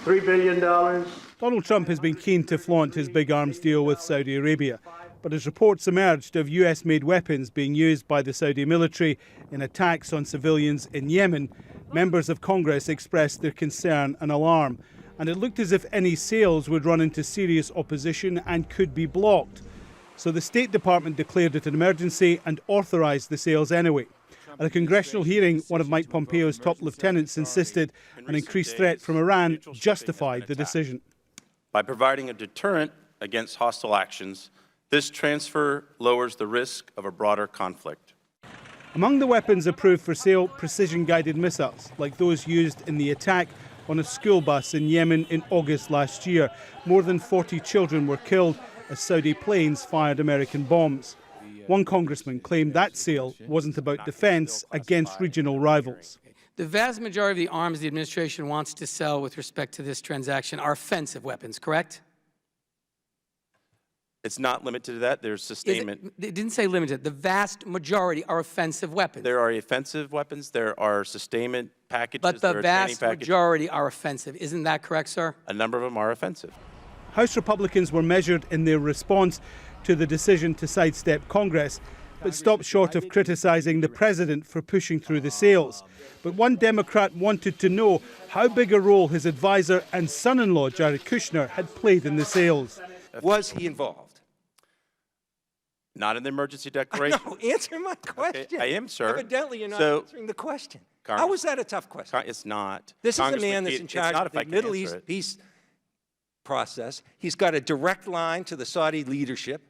$3 billion. Donald Trump has been keen to flaunt his big arms deal with Saudi Arabia. But as reports emerged of US-made weapons being used by the Saudi military in attacks on civilians in Yemen, members of Congress expressed their concern and alarm. And it looked as if any sales would run into serious opposition and could be blocked. So the State Department declared it an emergency and authorised the sales anyway. At a congressional hearing, one of Mike Pompeo's top lieutenants insisted an increased threat from Iran justified the decision. By providing a deterrent against hostile actions, this transfer lowers the risk of a broader conflict. Among the weapons approved for sale, precision-guided missiles, like those used in the attack on a school bus in Yemen in August last year. More than 40 children were killed as Saudi planes fired American bombs. One congressman claimed that sale wasn't about defence against regional rivals. The vast majority of the arms the administration wants to sell with respect to this transaction are offensive weapons, correct? It's not limited to that. There's sustainment. It didn't say limited. The vast majority are offensive weapons. There are offensive weapons. There are sustainment packages. But the vast majority are offensive. Isn't that correct, sir? A number of them are offensive. House Republicans were measured in their response to the decision to sidestep Congress, but stopped short of criticising the president for pushing through the sales. But one Democrat wanted to know how big a role his advisor and son-in-law, Jared Kushner, had played in the sales. Was he involved? Not in the emergency declaration. No, answer my question. Okay, I am, sir. Evidently, you're not answering the question. How is that a tough question? It's not. This is a man that's in charge of the Middle East peace process. He's got a direct line to the Saudi leadership.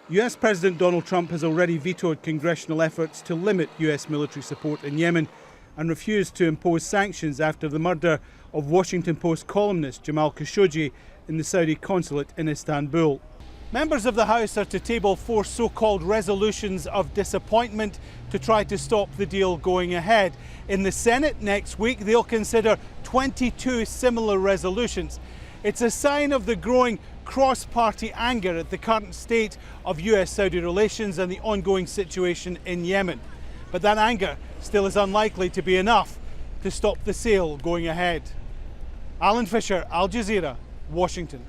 US President Donald Trump has already vetoed congressional efforts to limit US military support in Yemen and refused to impose sanctions after the murder of Washington Post columnist Jamal Khashoggi in the Saudi consulate in Istanbul. Members of the House are to table 4 so-called resolutions of disappointment to try to stop the deal going ahead. In the Senate next week, they'll consider 22 similar resolutions. It's a sign of the growing cross-party anger at the current state of US-Saudi relations and the ongoing situation in Yemen. But that anger still is unlikely to be enough to stop the sale going ahead. Alan Fisher, Al Jazeera, Washington.